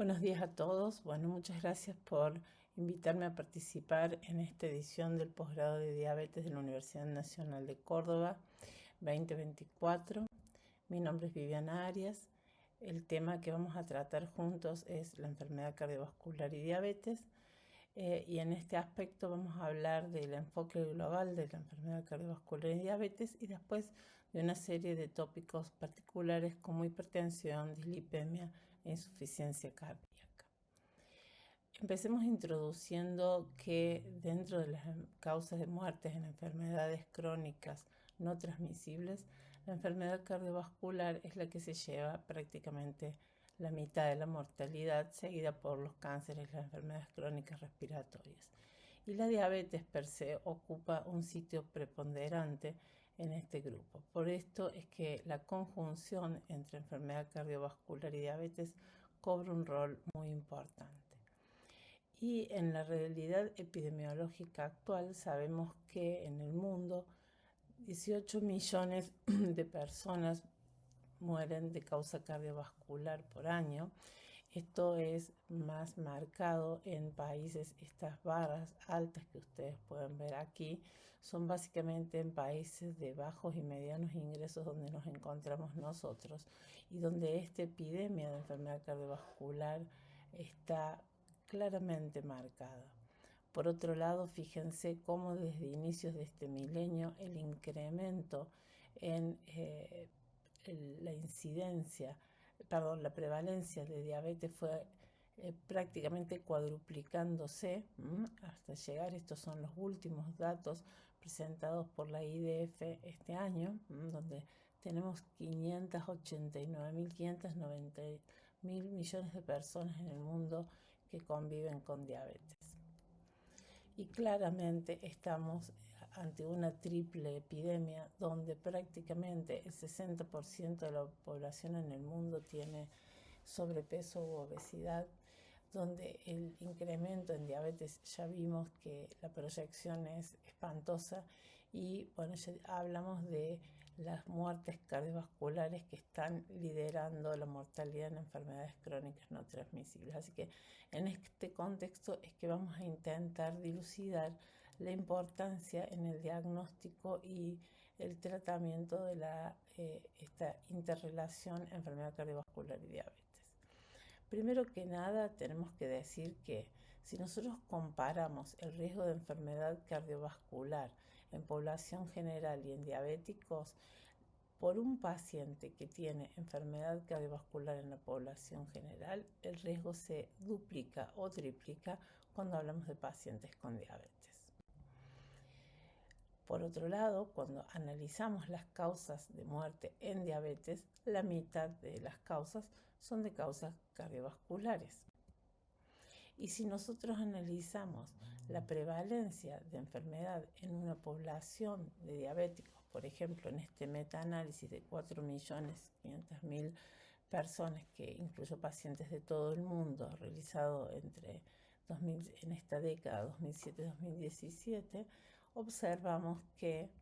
Buenos días a todos. Bueno, muchas gracias por invitarme a participar en esta edición del posgrado de diabetes de la Universidad Nacional de Córdoba 2024. Mi nombre es Viviana Arias. El tema que vamos a tratar juntos es la enfermedad cardiovascular y diabetes. Y en este aspecto vamos a hablar del enfoque global de la enfermedad cardiovascular y diabetes y después de una serie de tópicos particulares como hipertensión, dislipemia e insuficiencia cardíaca. Empecemos introduciendo que dentro de las causas de muertes en enfermedades crónicas no transmisibles, la enfermedad cardiovascular es la que se lleva prácticamente la mitad de la mortalidad, seguida por los cánceres y las enfermedades crónicas respiratorias. Y la diabetes per se ocupa un sitio preponderante en este grupo. Por esto es que la conjunción entre enfermedad cardiovascular y diabetes cobra un rol muy importante. Y en la realidad epidemiológica actual sabemos que en el mundo 18 millones de personas mueren de causa cardiovascular por año. Esto es más marcado en países, estas barras altas que ustedes pueden ver aquí, son básicamente en países de bajos y medianos ingresos donde nos encontramos nosotros y donde esta epidemia de enfermedad cardiovascular está claramente marcada. Por otro lado, fíjense cómo desde inicios de este milenio el incremento en la prevalencia de diabetes fue prácticamente cuadruplicándose hasta llegar, estos son los últimos datos presentados por la IDF este año, donde tenemos 589.590 millones de personas en el mundo que conviven con diabetes. Y claramente estamos ante una triple epidemia donde prácticamente el 60% de la población en el mundo tiene sobrepeso u obesidad, donde el incremento en diabetes ya vimos que la proyección es espantosa y bueno, ya hablamos de las muertes cardiovasculares que están liderando la mortalidad en enfermedades crónicas no transmisibles. Así que en este contexto es que vamos a intentar dilucidar la importancia en el diagnóstico y el tratamiento de esta interrelación enfermedad cardiovascular y diabetes. Primero que nada tenemos que decir que si nosotros comparamos el riesgo de enfermedad cardiovascular en población general y en diabéticos, por un paciente que tiene enfermedad cardiovascular en la población general, el riesgo se duplica o triplica cuando hablamos de pacientes con diabetes. Por otro lado, cuando analizamos las causas de muerte en diabetes, la mitad de las causas son de causas cardiovasculares. Y si nosotros analizamos la prevalencia de enfermedad en una población de diabéticos, por ejemplo, en este metaanálisis de 4.500.000 personas, que incluyó pacientes de todo el mundo, realizado en esta década 2007-2017, observamos que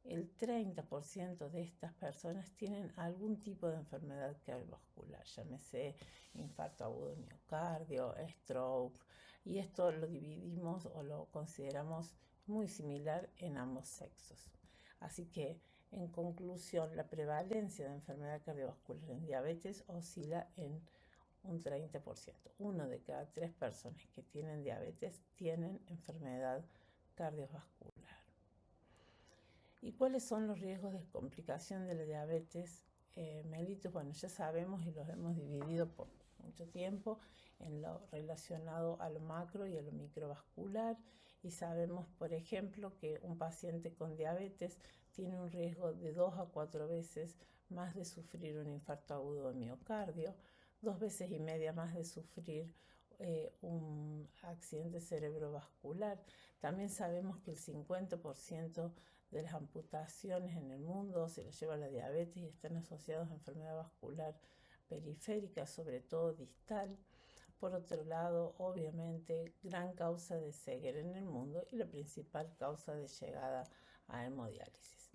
el 30% de estas personas tienen algún tipo de enfermedad cardiovascular, llámese infarto agudo de miocardio, stroke, y esto lo dividimos o lo consideramos muy similar en ambos sexos. Así que, en conclusión, la prevalencia de enfermedad cardiovascular en diabetes oscila en un 30%. Uno de cada 3 personas que tienen diabetes tienen enfermedad cardiovascular. ¿Y cuáles son los riesgos de complicación de la diabetes mellitus? Bueno, ya sabemos y los hemos dividido por mucho tiempo en lo relacionado a lo macro y a lo microvascular, y sabemos, por ejemplo, que un paciente con diabetes tiene un riesgo de 2 a 4 veces más de sufrir un infarto agudo de miocardio, 2 veces y media más de sufrir un accidente cerebrovascular. También sabemos que el 50% de las amputaciones en el mundo se las lleva la diabetes y están asociados a enfermedad vascular periférica, sobre todo distal. Por otro lado, obviamente, gran causa de ceguera en el mundo y la principal causa de llegada a hemodiálisis.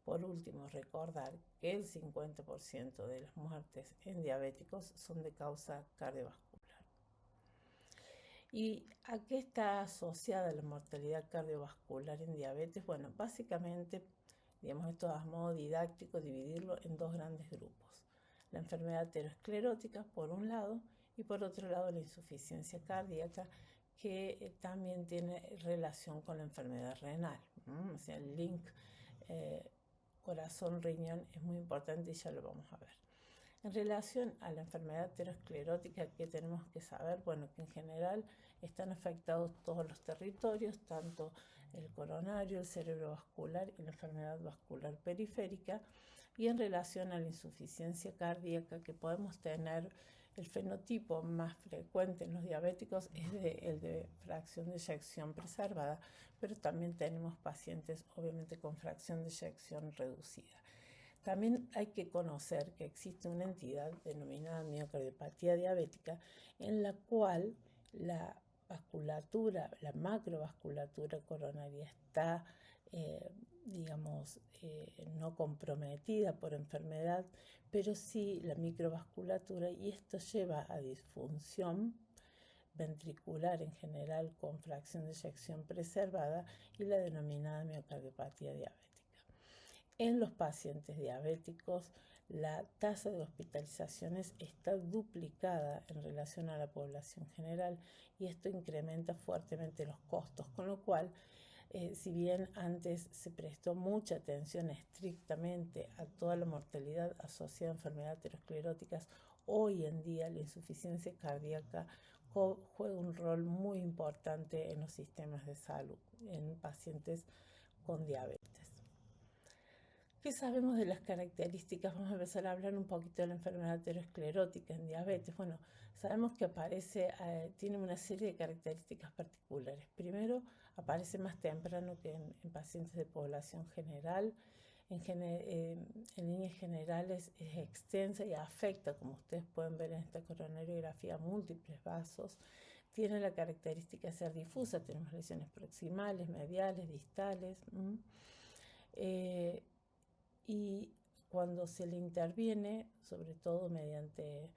Por último, recordar que el 50% de las muertes en diabéticos son de causa cardiovascular. ¿Y a qué está asociada la mortalidad cardiovascular en diabetes? Bueno, básicamente, digamos esto a modo didáctico, dividirlo en dos grandes grupos. La enfermedad aterosclerótica, por un lado, y por otro lado la insuficiencia cardíaca, que también tiene relación con la enfermedad renal. O sea, el link corazón-riñón es muy importante y ya lo vamos a ver. En relación a la enfermedad aterosclerótica, ¿qué tenemos que saber? Bueno, que en general están afectados todos los territorios, tanto el coronario, el cerebrovascular y la enfermedad vascular periférica. Y en relación a la insuficiencia cardíaca, que podemos tener el fenotipo más frecuente en los diabéticos es el de fracción de eyección preservada, pero también tenemos pacientes obviamente con fracción de eyección reducida. También hay que conocer que existe una entidad denominada miocardiopatía diabética en la cual la vasculatura, la macrovasculatura coronaria está, no comprometida por enfermedad, pero sí la microvasculatura, y esto lleva a disfunción ventricular en general con fracción de eyección preservada y la denominada miocardiopatía diabética. En los pacientes diabéticos, la tasa de hospitalizaciones está duplicada en relación a la población general y esto incrementa fuertemente los costos, con lo cual, si bien antes se prestó mucha atención estrictamente a toda la mortalidad asociada a enfermedades ateroscleróticas, hoy en día la insuficiencia cardíaca juega un rol muy importante en los sistemas de salud en pacientes con diabetes. ¿Qué sabemos de las características? Vamos a empezar a hablar un poquito de la enfermedad aterosclerótica en diabetes. Bueno, sabemos que tiene una serie de características particulares. Primero, aparece más temprano que en pacientes de población general. En líneas generales es extensa y afecta, como ustedes pueden ver en esta coronariografía, múltiples vasos. Tiene la característica de ser difusa. Tenemos lesiones proximales, mediales, distales. Y cuando se le interviene, sobre todo mediante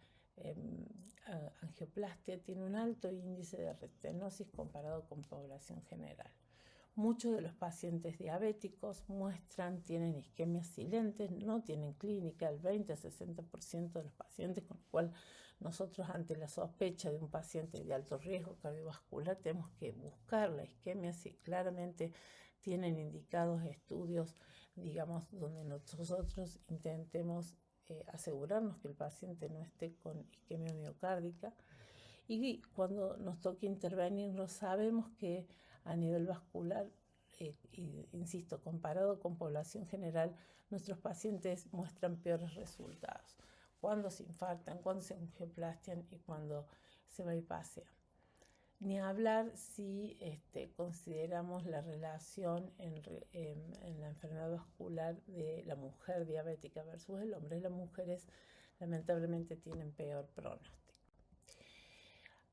angioplastia, tiene un alto índice de restenosis comparado con población general. Muchos de los pacientes diabéticos tienen isquemias silentes, no tienen clínica, el 20-60% de los pacientes, con lo cual nosotros ante la sospecha de un paciente de alto riesgo cardiovascular tenemos que buscar la isquemia si claramente tienen indicados estudios, digamos, donde nosotros intentemos asegurarnos que el paciente no esté con isquemia miocárdica. Y cuando nos toque intervenirnos, sabemos que a nivel vascular, insisto, comparado con población general, nuestros pacientes muestran peores resultados cuando se infartan, cuando se angioplastian y cuando se bypassean. Ni hablar si consideramos la relación en la enfermedad vascular de la mujer diabética versus el hombre. Las mujeres lamentablemente tienen peor pronóstico.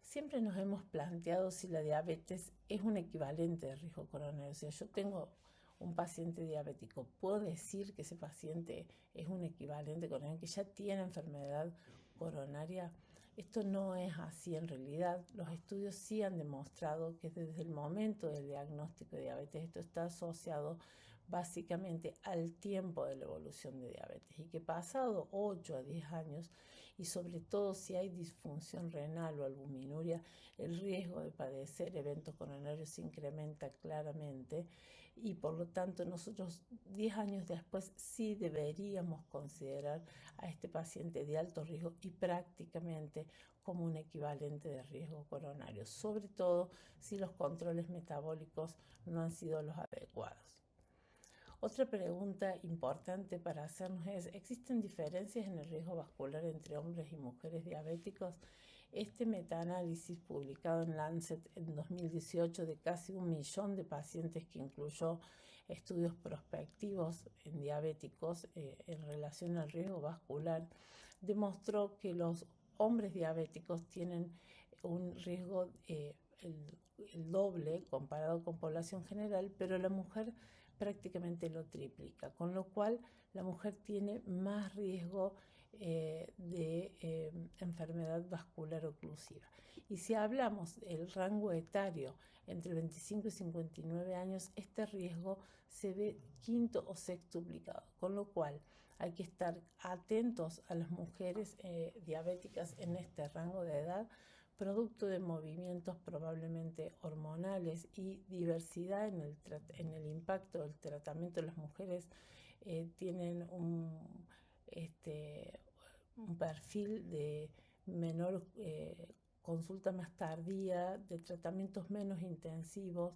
Siempre nos hemos planteado si la diabetes es un equivalente de riesgo coronario. O sea, yo tengo un paciente diabético, ¿puedo decir que ese paciente es un equivalente coronario, que ya tiene enfermedad coronaria? Esto no es así en realidad. Los estudios sí han demostrado que desde el momento del diagnóstico de diabetes esto está asociado básicamente al tiempo de la evolución de diabetes y que pasado 8 a 10 años y sobre todo si hay disfunción renal o albuminuria, el riesgo de padecer eventos coronarios se incrementa claramente y por lo tanto nosotros 10 años después sí deberíamos considerar a este paciente de alto riesgo y prácticamente como un equivalente de riesgo coronario, sobre todo si los controles metabólicos no han sido los adecuados. Otra pregunta importante para hacernos es, ¿existen diferencias en el riesgo vascular entre hombres y mujeres diabéticos? Este metaanálisis publicado en Lancet en 2018 de casi 1 millón de pacientes que incluyó estudios prospectivos en diabéticos en relación al riesgo vascular, demostró que los hombres diabéticos tienen un riesgo el doble comparado con población general, pero la mujer prácticamente lo triplica, con lo cual la mujer tiene más riesgo de enfermedad vascular oclusiva. Y si hablamos del rango etario entre 25 y 59 años, este riesgo se ve quinto o sextuplicado, con lo cual hay que estar atentos a las mujeres diabéticas en este rango de edad, producto de movimientos probablemente hormonales y diversidad en el impacto del tratamiento. Las mujeres tienen un perfil de menor consulta más tardía, de tratamientos menos intensivos,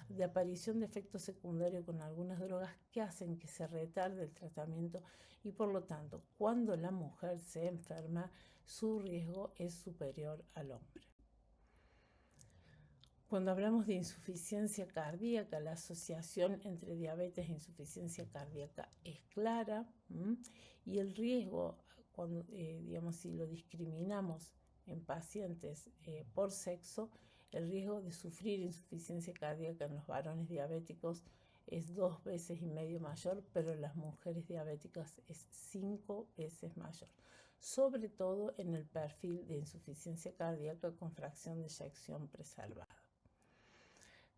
de aparición de efectos secundarios con algunas drogas que hacen que se retarde el tratamiento y por lo tanto, cuando la mujer se enferma, su riesgo es superior al hombre. Cuando hablamos de insuficiencia cardíaca, la asociación entre diabetes e insuficiencia cardíaca es clara, y el riesgo, cuando, si lo discriminamos en pacientes por sexo, el riesgo de sufrir insuficiencia cardíaca en los varones diabéticos es 2,5 veces mayor, pero en las mujeres diabéticas es 5 veces mayor, sobre todo en el perfil de insuficiencia cardíaca con fracción de eyección preservada.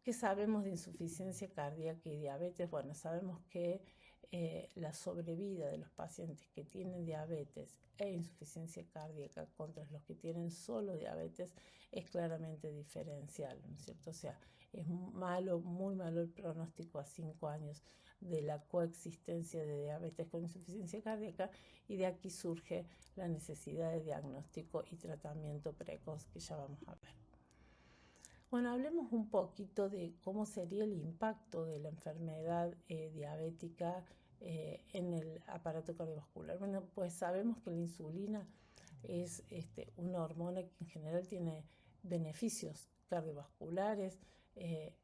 ¿Qué sabemos de insuficiencia cardíaca y diabetes? Bueno, sabemos que la sobrevida de los pacientes que tienen diabetes e insuficiencia cardíaca contra los que tienen solo diabetes es claramente diferencial, ¿no es cierto? O sea, es malo, muy malo el pronóstico a 5 años de la coexistencia de diabetes con insuficiencia cardíaca, y de aquí surge la necesidad de diagnóstico y tratamiento precoz, que ya vamos a ver. Bueno, hablemos un poquito de cómo sería el impacto de la enfermedad diabética en el aparato cardiovascular. Bueno, pues sabemos que la insulina es una hormona que en general tiene beneficios cardiovasculares. En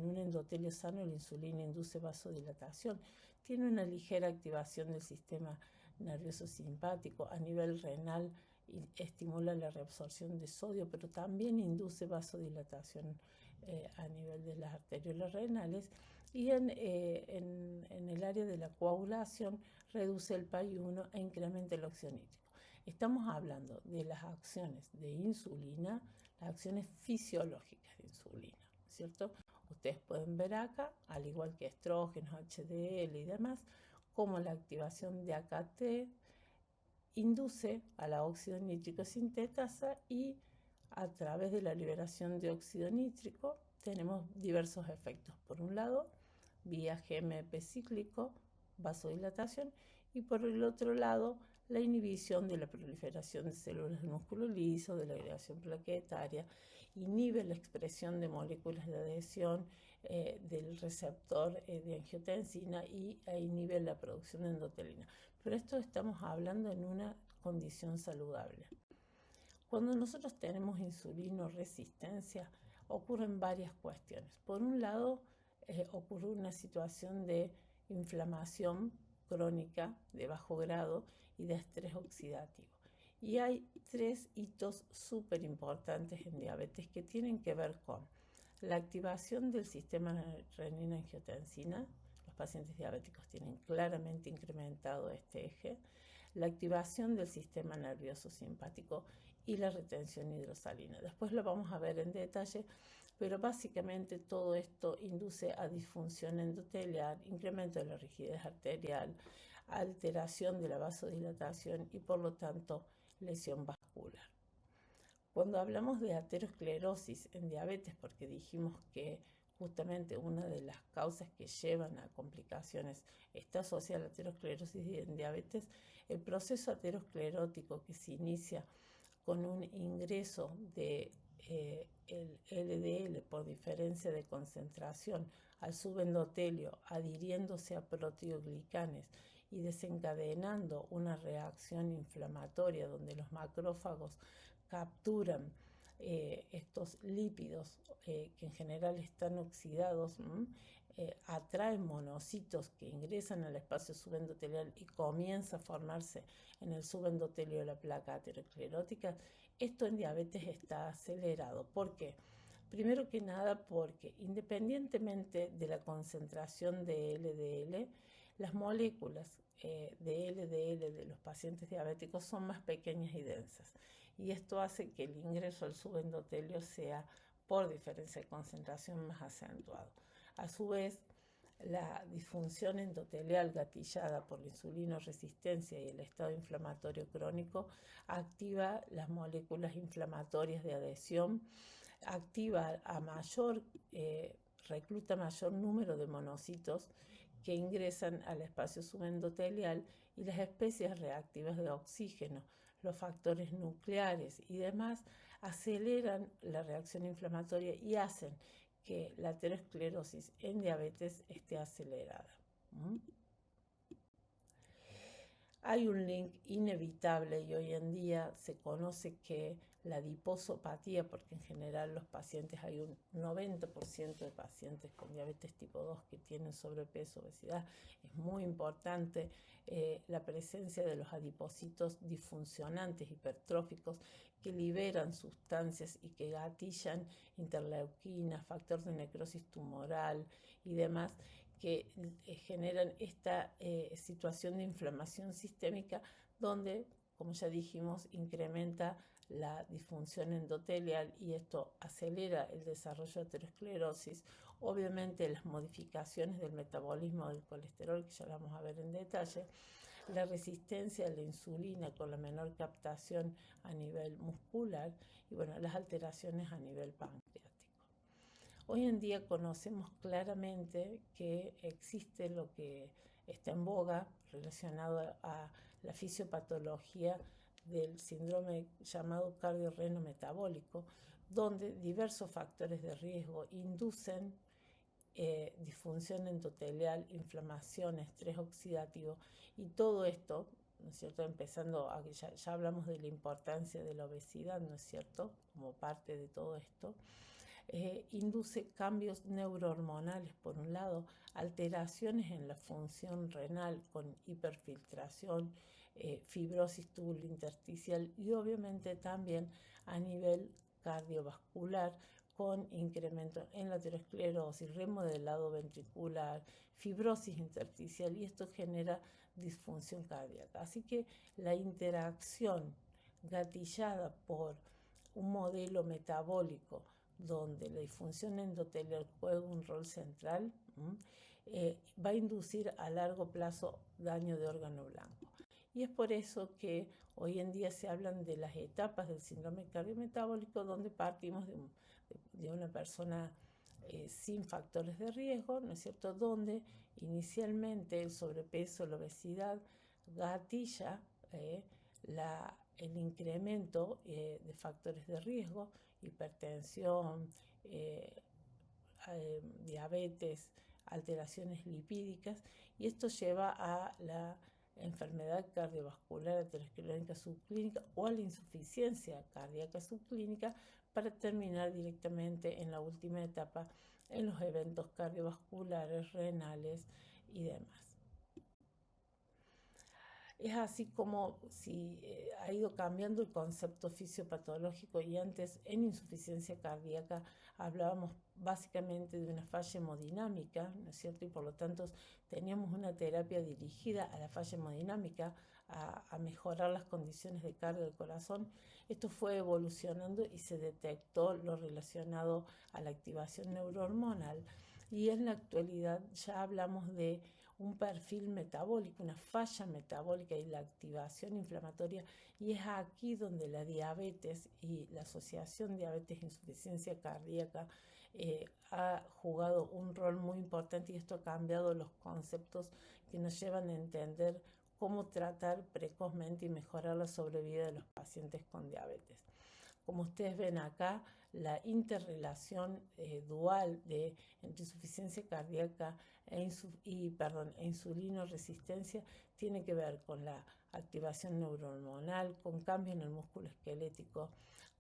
un endotelio sano, la insulina induce vasodilatación, tiene una ligera activación del sistema nervioso simpático. A nivel renal estimula la reabsorción de sodio, pero también induce vasodilatación a nivel de las arteriolas renales, y en el área de la coagulación reduce el PAI-1 e incrementa el óxido nítrico. Estamos hablando de las acciones de insulina, las acciones fisiológicas de insulina, ¿cierto? Ustedes pueden ver acá, al igual que estrógenos, HDL y demás, como la activación de AKT induce a la óxido nítrico sintetasa, y a través de la liberación de óxido nítrico tenemos diversos efectos. Por un lado, vía GMP cíclico, vasodilatación, y por el otro lado, la inhibición de la proliferación de células del músculo liso, de la agregación plaquetaria, inhibe la expresión de moléculas de adhesión del receptor de angiotensina e inhibe la producción de endotelina. Pero esto estamos hablando en una condición saludable. Cuando nosotros tenemos insulinoresistencia, ocurren varias cuestiones. Por un lado, ocurre una situación de inflamación crónica de bajo grado y de estrés oxidativo. Y hay 3 hitos súper importantes en diabetes que tienen que ver con la activación del sistema renina-angiotensina. Los pacientes diabéticos tienen claramente incrementado este eje, la activación del sistema nervioso simpático y la retención hidrosalina. Después lo vamos a ver en detalle, pero básicamente todo esto induce a disfunción endotelial, incremento de la rigidez arterial, alteración de la vasodilatación y por lo tanto lesión vascular. Cuando hablamos de aterosclerosis en diabetes, porque dijimos que justamente una de las causas que llevan a complicaciones está asociada a la aterosclerosis en diabetes, el proceso aterosclerótico que se inicia con un ingreso de el LDL por diferencia de concentración al subendotelio, adhiriéndose a proteoglicanes y desencadenando una reacción inflamatoria donde los macrófagos capturan estos lípidos que en general están oxidados, atraen monocitos que ingresan al espacio subendotelial y comienza a formarse en el subendotelio la placa aterosclerótica. Esto en diabetes está acelerado. ¿Por qué? Primero que nada porque independientemente de la concentración de LDL, las moléculas de LDL de los pacientes diabéticos son más pequeñas y densas. Y esto hace que el ingreso al subendotelio sea, por diferencia de concentración, más acentuado. A su vez, la disfunción endotelial gatillada por la insulinoresistencia y el estado inflamatorio crónico activa las moléculas inflamatorias de adhesión, activa a recluta mayor número de monocitos que ingresan al espacio subendotelial, y las especies reactivas de oxígeno, los factores nucleares y demás aceleran la reacción inflamatoria y hacen que la aterosclerosis en diabetes esté acelerada. Hay un link inevitable y hoy en día se conoce que la adiposopatía, porque en general los pacientes, hay un 90% de pacientes con diabetes tipo 2 que tienen sobrepeso, obesidad, es muy importante la presencia de los adipocitos disfuncionantes hipertróficos que liberan sustancias y que gatillan interleuquinas, factor de necrosis tumoral y demás, que generan esta situación de inflamación sistémica donde, como ya dijimos, incrementa la disfunción endotelial y esto acelera el desarrollo de aterosclerosis. Obviamente las modificaciones del metabolismo del colesterol, que ya vamos a ver en detalle, la resistencia a la insulina con la menor captación a nivel muscular y bueno, las alteraciones a nivel pancreático. Hoy en día conocemos claramente que existe lo que está en boga relacionado a la fisiopatología del síndrome llamado cardiorreno metabólico, donde diversos factores de riesgo inducen disfunción endotelial, inflamación, estrés oxidativo y todo esto, ¿no es cierto? Empezando a que ya hablamos de la importancia de la obesidad, ¿no es cierto? Como parte de todo esto. Induce cambios neurohormonales, por un lado, alteraciones en la función renal con hiperfiltración, fibrosis tubulointersticial y obviamente también a nivel cardiovascular con incremento en la aterosclerosis, remodelado ventricular, fibrosis intersticial, y esto genera disfunción cardíaca. Así que la interacción gatillada por un modelo metabólico donde la disfunción endotelial juega un rol central, va a inducir a largo plazo daño de órgano blanco. Y es por eso que hoy en día se hablan de las etapas del síndrome cardiometabólico, donde partimos de una persona sin factores de riesgo, ¿no es cierto?, donde inicialmente el sobrepeso, la obesidad gatilla el incremento de factores de riesgo, hipertensión, diabetes, alteraciones lipídicas, y esto lleva a la enfermedad cardiovascular aterosclerótica subclínica o a la insuficiencia cardíaca subclínica, para terminar directamente en la última etapa en los eventos cardiovasculares, renales y demás. Es así como si ha ido cambiando el concepto fisiopatológico, y antes en insuficiencia cardíaca hablábamos básicamente de una falla hemodinámica, ¿no es cierto? Y por lo tanto teníamos una terapia dirigida a la falla hemodinámica, a mejorar las condiciones de cardio del corazón. Esto fue evolucionando y se detectó lo relacionado a la activación neurohormonal, y en la actualidad ya hablamos de un perfil metabólico, una falla metabólica y la activación inflamatoria, y es aquí donde la diabetes y la asociación diabetes-insuficiencia cardíaca ha jugado un rol muy importante, y esto ha cambiado los conceptos que nos llevan a entender cómo tratar precozmente y mejorar la sobrevida de los pacientes con diabetes. Como ustedes ven acá, la interrelación dual entre insuficiencia cardíaca e insulinoresistencia tiene que ver con la activación neurohormonal, con cambios en el músculo esquelético,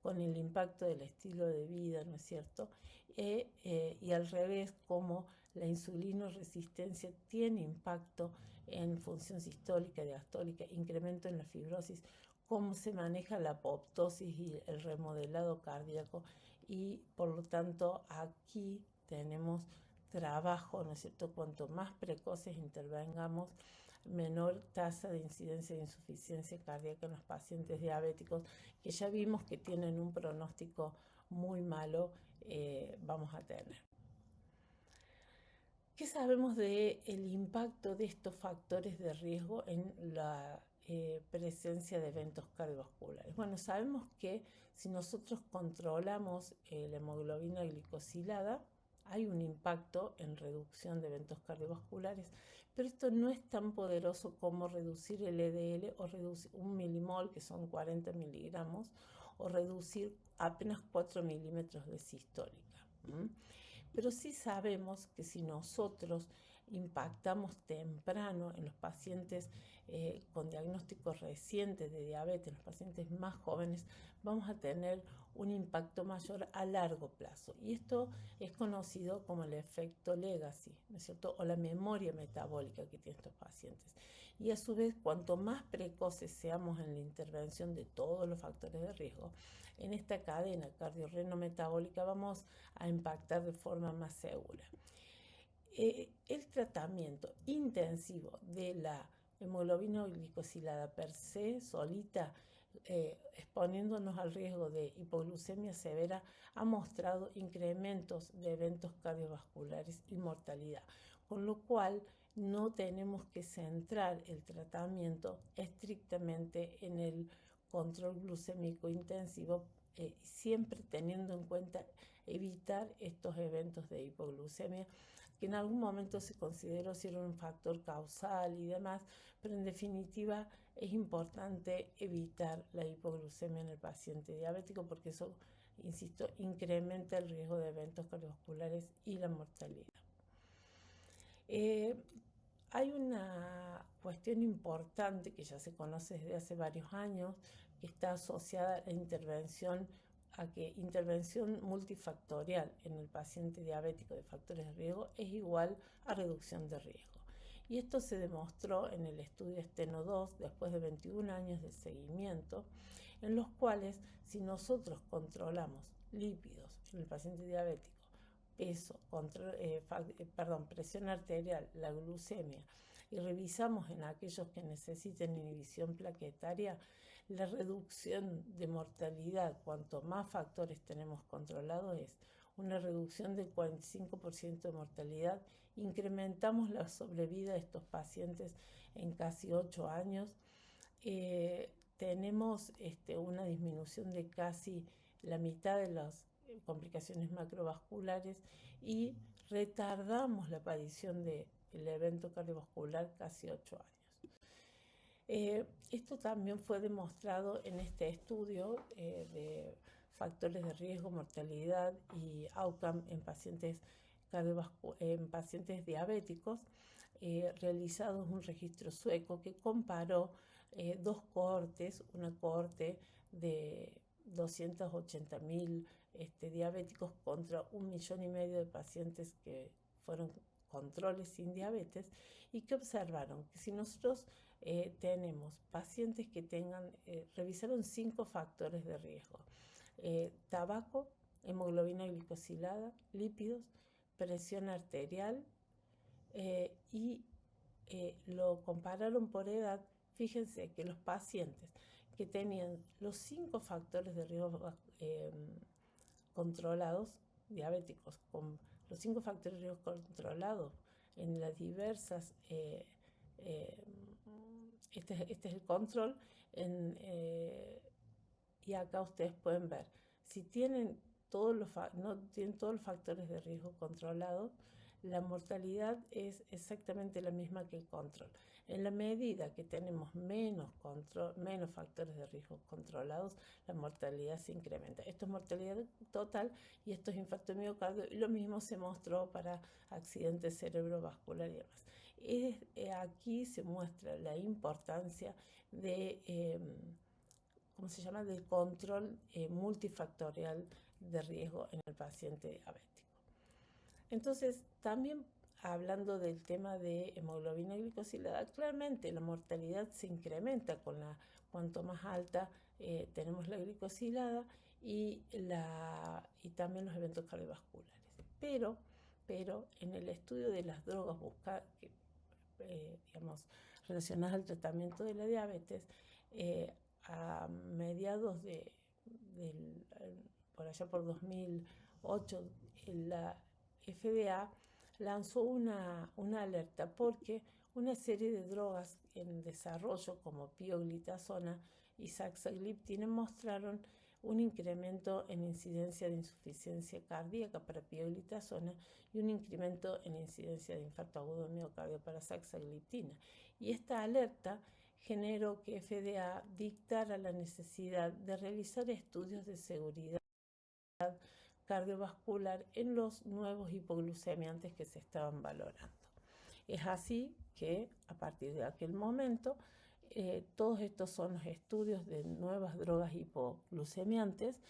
con el impacto del estilo de vida, ¿no es cierto? Y al revés, como la insulinoresistencia tiene impacto en función sistólica, diastólica, incremento en la fibrosis, cómo se maneja la apoptosis y el remodelado cardíaco, y por lo tanto aquí tenemos trabajo, ¿no es cierto? Cuanto más precoces intervengamos, menor tasa de incidencia de insuficiencia cardíaca en los pacientes diabéticos, que ya vimos que tienen un pronóstico muy malo, vamos a tener. ¿Qué sabemos del impacto de estos factores de riesgo en la presencia de eventos cardiovasculares? Bueno, sabemos que si nosotros controlamos la hemoglobina glicosilada, hay un impacto en reducción de eventos cardiovasculares, pero esto no es tan poderoso como reducir el LDL o reducir 1 milimol, que son 40 miligramos, o reducir apenas 4 milímetros de sistólica. Pero sí sabemos que si nosotros impactamos temprano en los pacientes con diagnósticos recientes de diabetes, en los pacientes más jóvenes, vamos a tener un impacto mayor a largo plazo. Y esto es conocido como el efecto legacy, ¿no es cierto? O la memoria metabólica que tienen estos pacientes. Y a su vez, cuanto más precoces seamos en la intervención de todos los factores de riesgo, en esta cadena cardiorreno-metabólica vamos a impactar de forma más segura. El tratamiento intensivo de la hemoglobina glicosilada per se, solita, exponiéndonos al riesgo de hipoglucemia severa, ha mostrado incrementos de eventos cardiovasculares y mortalidad, con lo cual no tenemos que centrar el tratamiento estrictamente en el control glucémico intensivo, siempre teniendo en cuenta evitar estos eventos de hipoglucemia, que en algún momento se consideró si era un factor causal y demás, pero en definitiva es importante evitar la hipoglucemia en el paciente diabético porque eso, insisto, incrementa el riesgo de eventos cardiovasculares y la mortalidad. Hay una cuestión importante que ya se conoce desde hace varios años, que está asociada a la intervención multifactorial en el paciente diabético de factores de riesgo es igual a reducción de riesgo. Y esto se demostró en el estudio STENO2 después de 21 años de seguimiento, en los cuales si nosotros controlamos lípidos en el paciente diabético, peso, presión arterial, la glucemia, y revisamos en aquellos que necesiten inhibición plaquetaria, la reducción de mortalidad, cuanto más factores tenemos controlados, es una reducción del 45% de mortalidad. Incrementamos la sobrevida de estos pacientes en casi 8 años. Tenemos una disminución de casi la mitad de las complicaciones macrovasculares y retardamos la aparición del evento cardiovascular casi 8 años. Esto también fue demostrado en este estudio de factores de riesgo, mortalidad y outcome en pacientes diabéticos, realizado un registro sueco que comparó dos cohortes, una cohorte de 280.000 diabéticos contra 1,5 millones de pacientes que fueron controles sin diabetes, y que observaron que si nosotros tenemos pacientes que revisaron 5 factores de riesgo: tabaco, hemoglobina glicosilada, lípidos, presión arterial, y lo compararon por edad. Fíjense que los pacientes que tenían los 5 factores de riesgo controlados, diabéticos, con los 5 factores de riesgo controlados en las diversas, este es el control, y acá ustedes pueden ver, si tienen no tienen todos los factores de riesgo controlados, la mortalidad es exactamente la misma que el control. En la medida que tenemos menos factores de riesgo controlados, la mortalidad se incrementa. Esto es mortalidad total y esto es infarto de miocardio, y lo mismo se mostró para accidentes cerebrovascular y demás. Aquí se muestra la importancia de del control multifactorial de riesgo en el paciente diabético. Entonces, también hablando del tema de hemoglobina glicosilada, claramente la mortalidad se incrementa cuanto más alta tenemos la glicosilada y también los eventos cardiovasculares. Pero en el estudio de las drogas relacionadas al tratamiento de la diabetes, a mediados por allá por 2008, la FDA lanzó una alerta porque una serie de drogas en desarrollo como pioglitazona y saxagliptina mostraron un incremento en incidencia de insuficiencia cardíaca para pioglitazona y un incremento en incidencia de infarto agudo de miocardio para saxagliptina. Y esta alerta generó que FDA dictara la necesidad de realizar estudios de seguridad cardiovascular en los nuevos hipoglucemiantes que se estaban valorando. Es así que a partir de aquel momento todos estos son los estudios de nuevas drogas hipoglucemiantes.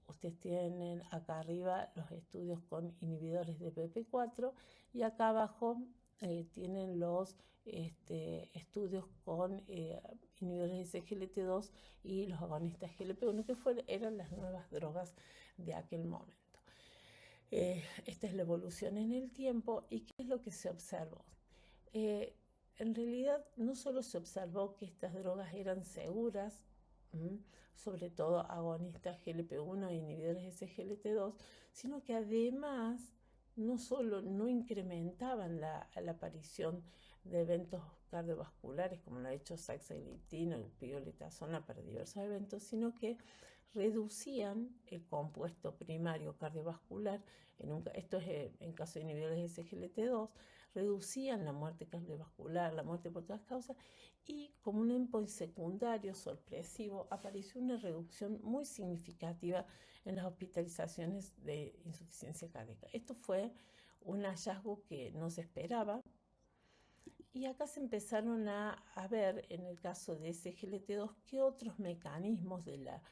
Ustedes tienen acá arriba los estudios con inhibidores de PP4 y acá abajo tienen los estudios con inhibidores de SGLT2 y los agonistas GLP-1, que eran las nuevas drogas de aquel momento. Esta es la evolución en el tiempo. ¿Y qué es lo que se observó? En realidad no solo se observó que estas drogas eran seguras, sobre todo agonistas GLP-1 e inhibidores SGLT2, sino que además no solo no incrementaban la aparición de eventos cardiovasculares, como lo ha hecho saxagliptina o pioglitazona para diversos eventos, sino que reducían el compuesto primario cardiovascular, esto es en caso de inhibidores de SGLT2, reducían la muerte cardiovascular, la muerte por todas causas, y como un endpoint secundario sorpresivo apareció una reducción muy significativa en las hospitalizaciones de insuficiencia cardíaca. Esto fue un hallazgo que no se esperaba. Y acá se empezaron a ver, en el caso de SGLT2, qué otros mecanismos de la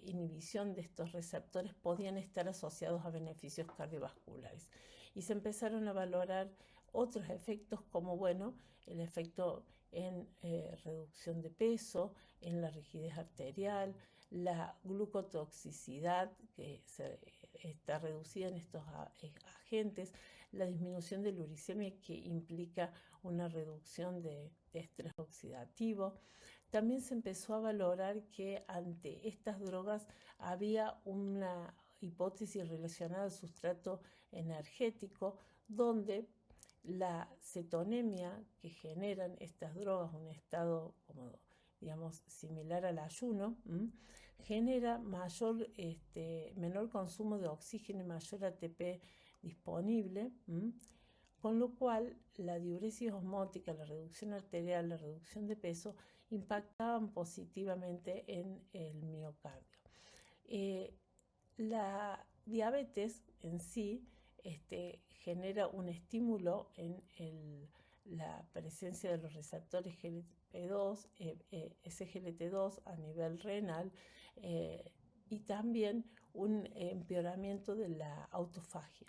inhibición de estos receptores podían estar asociados a beneficios cardiovasculares. Y se empezaron a valorar otros efectos como, bueno, el efecto en reducción de peso, en la rigidez arterial, la glucotoxicidad que está reducida en estos agentes, la disminución de la uricemia que implica una reducción de estrés oxidativo. También se empezó a valorar que ante estas drogas había una hipótesis relacionada al sustrato energético, donde la cetonemia que generan estas drogas, un estado como, digamos, similar al ayuno, genera menor consumo de oxígeno y mayor ATP disponible, con lo cual la diuresis osmótica, la reducción arterial, la reducción de peso impactaban positivamente en el miocardio. La diabetes en sí genera un estímulo en la presencia de los receptores GLP2, SGLT2 a nivel renal y también un empeoramiento de la autofagia.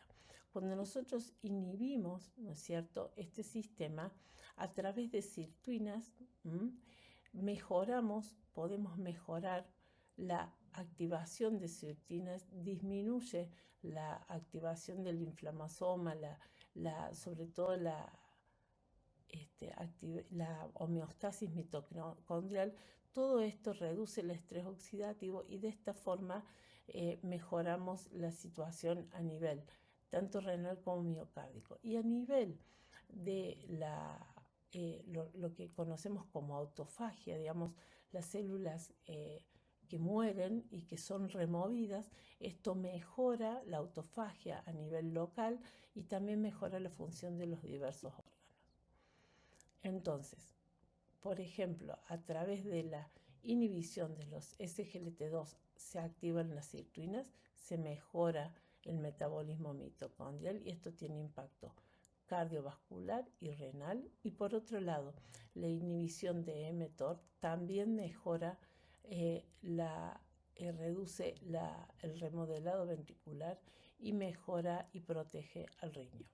Cuando nosotros inhibimos, ¿no es cierto?, este sistema a través de sirtuinas, podemos mejorar la activación de sirtuinas, disminuye la activación del inflamasoma, sobre todo la homeostasis mitocondrial. Todo esto reduce el estrés oxidativo y de esta forma mejoramos la situación a nivel tanto renal como miocárdico. Y a nivel de lo que conocemos como autofagia, digamos, las células que mueren y que son removidas, esto mejora la autofagia a nivel local y también mejora la función de los diversos órganos. Entonces, por ejemplo, a través de la inhibición de los SGLT2 se activan las sirtuinas, se mejora el metabolismo mitocondrial y esto tiene impacto cardiovascular y renal. Y por otro lado, la inhibición de mTOR también mejora, reduce el remodelado ventricular y mejora y protege al riñón.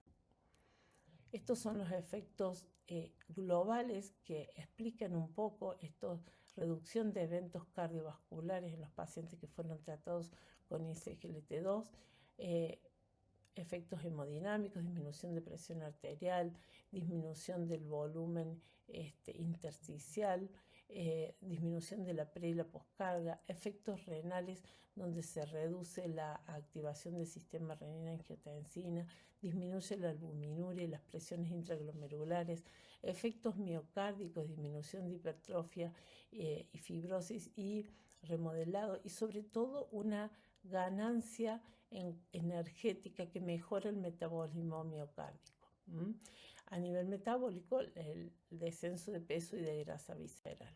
Estos son los efectos globales que explican un poco esta reducción de eventos cardiovasculares en los pacientes que fueron tratados con ISGLT2, efectos hemodinámicos, disminución de presión arterial, disminución del volumen intersticial, disminución de la pre y la poscarga, efectos renales donde se reduce la activación del sistema renina-angiotensina, disminuye la albuminuria y las presiones intraglomerulares, efectos miocárdicos, disminución de hipertrofia y fibrosis y remodelado, y sobre todo una ganancia energética que mejora el metabolismo miocárdico. A nivel metabólico, el descenso de peso y de grasa visceral.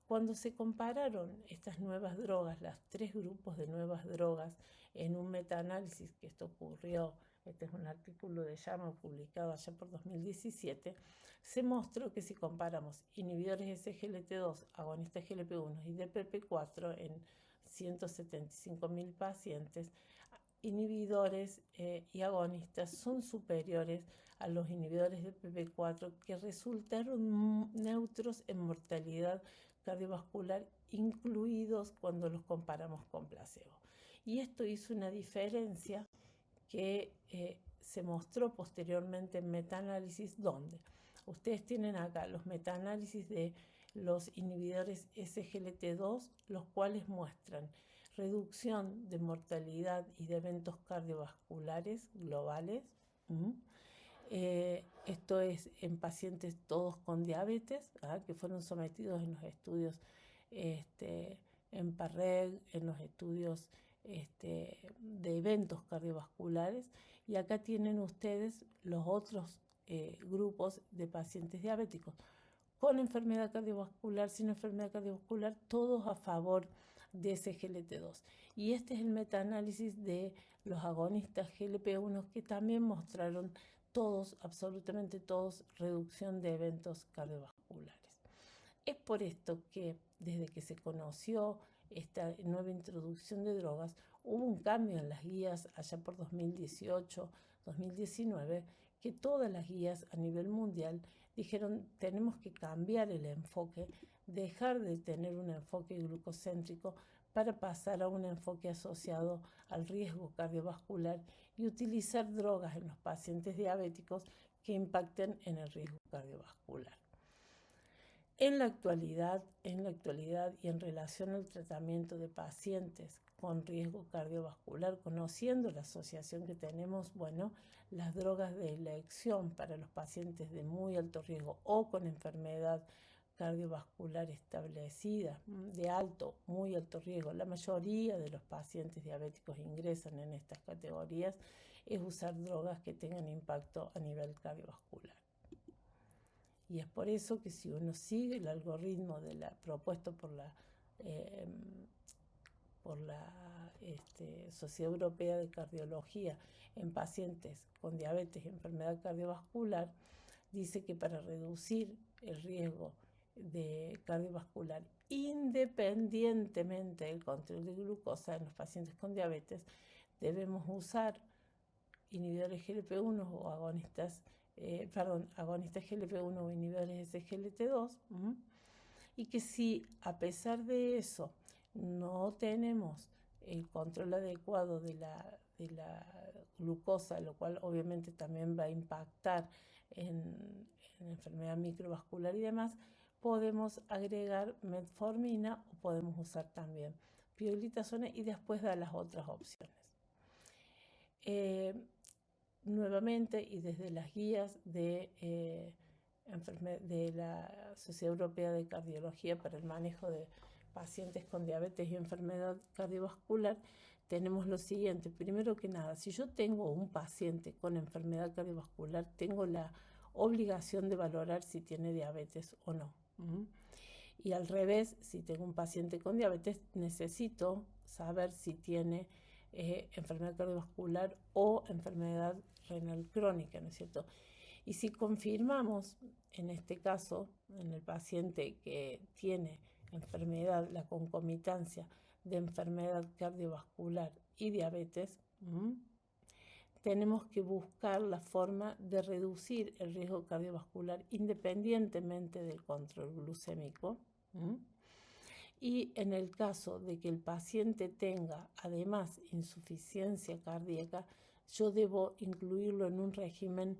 Cuando se compararon estas nuevas drogas, los 3 grupos de nuevas drogas, en un metaanálisis, que esto ocurrió, este es un artículo de JAMA publicado allá por 2017, se mostró que si comparamos inhibidores SGLT2, agonistas GLP-1 y DPP-4 en 175.000 pacientes, inhibidores y agonistas son superiores a los inhibidores de DPP-4 que resultaron neutros en mortalidad cardiovascular, incluidos cuando los comparamos con placebo. Y esto hizo una diferencia que se mostró posteriormente en metaanálisis, donde ustedes tienen acá los metaanálisis de los inhibidores SGLT2, los cuales muestran reducción de mortalidad y de eventos cardiovasculares globales. Esto es en pacientes todos con diabetes, que fueron sometidos en los estudios en PARREG, en los estudios de eventos cardiovasculares, y acá tienen ustedes los otros grupos de pacientes diabéticos con enfermedad cardiovascular, sin enfermedad cardiovascular, todos a favor de SGLT2. Y este es el metaanálisis de los agonistas GLP-1 que también mostraron todos, absolutamente todos, reducción de eventos cardiovasculares. Es por esto que desde que se conoció esta nueva introducción de drogas, hubo un cambio en las guías allá por 2018-2019, que todas las guías a nivel mundial dijeron tenemos que cambiar el enfoque, dejar de tener un enfoque glucocéntrico para pasar a un enfoque asociado al riesgo cardiovascular y utilizar drogas en los pacientes diabéticos que impacten en el riesgo cardiovascular. En la actualidad y en relación al tratamiento de pacientes con riesgo cardiovascular, conociendo la asociación que tenemos, bueno, las drogas de elección para los pacientes de muy alto riesgo o con enfermedad cardiovascular establecida, de alto, muy alto riesgo, la mayoría de los pacientes diabéticos ingresan en estas categorías, es usar drogas que tengan impacto a nivel cardiovascular. Y es por eso que si uno sigue el algoritmo propuesto por la Sociedad Europea de Cardiología en pacientes con diabetes y enfermedad cardiovascular, dice que para reducir el riesgo de cardiovascular independientemente del control de glucosa en los pacientes con diabetes, debemos usar inhibidores GLP-1 o agonistas GLP-1 o inhibidores SGLT2, y que si a pesar de eso no tenemos el control adecuado de la glucosa, lo cual obviamente también va a impactar en enfermedad microvascular y demás, podemos agregar metformina o podemos usar también pioglitazona y después dar las otras opciones. Nuevamente, y desde las guías de la Sociedad Europea de Cardiología para el manejo de pacientes con diabetes y enfermedad cardiovascular, tenemos lo siguiente. Primero que nada, si yo tengo un paciente con enfermedad cardiovascular, tengo la obligación de valorar si tiene diabetes o no. Y al revés, si tengo un paciente con diabetes, necesito saber si tiene enfermedad cardiovascular o enfermedad renal crónica, ¿no es cierto? Y si confirmamos, en este caso, en el paciente que tiene enfermedad, la concomitancia de enfermedad cardiovascular y diabetes, tenemos que buscar la forma de reducir el riesgo cardiovascular independientemente del control glucémico. Y en el caso de que el paciente tenga además insuficiencia cardíaca, yo debo incluirlo en un régimen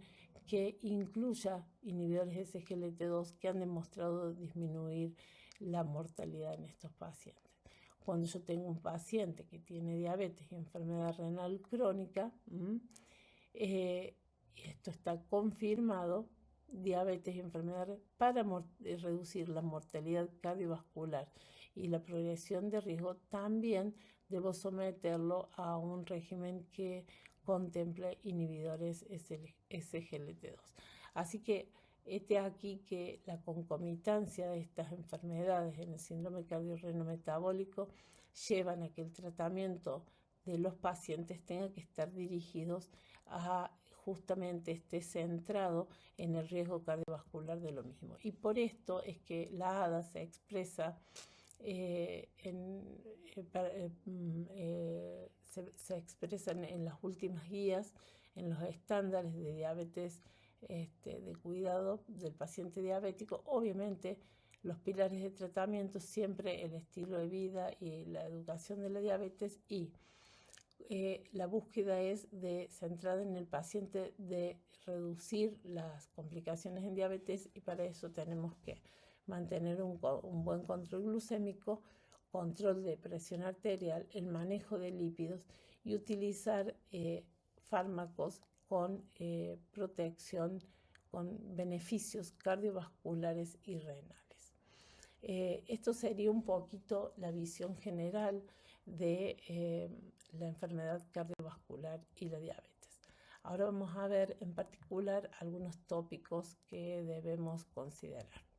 que incluya inhibidores de SGLT2 que han demostrado disminuir la mortalidad en estos pacientes. Cuando yo tengo un paciente que tiene diabetes y enfermedad renal crónica, esto está confirmado, diabetes y enfermedad para reducir la mortalidad cardiovascular y la progresión de riesgo, también debo someterlo a un régimen que contemple inhibidores SGLT2. Así que aquí que la concomitancia de estas enfermedades en el síndrome cardiorrenometabólico llevan a que el tratamiento de los pacientes tenga que estar dirigidos a justamente esté centrado en el riesgo cardiovascular de lo mismo. Y por esto es que la ADA se expresa se expresan en las últimas guías, en los estándares de diabetes de cuidado del paciente diabético. Obviamente los pilares de tratamiento, siempre el estilo de vida y la educación de la diabetes, y la búsqueda es centrada en el paciente de reducir las complicaciones en diabetes, y para eso tenemos que mantener un buen control glucémico, control de presión arterial, el manejo de lípidos y utilizar fármacos con protección, con beneficios cardiovasculares y renales. Esto sería un poquito la visión general de la enfermedad cardiovascular y la diabetes. Ahora vamos a ver en particular algunos tópicos que debemos considerar.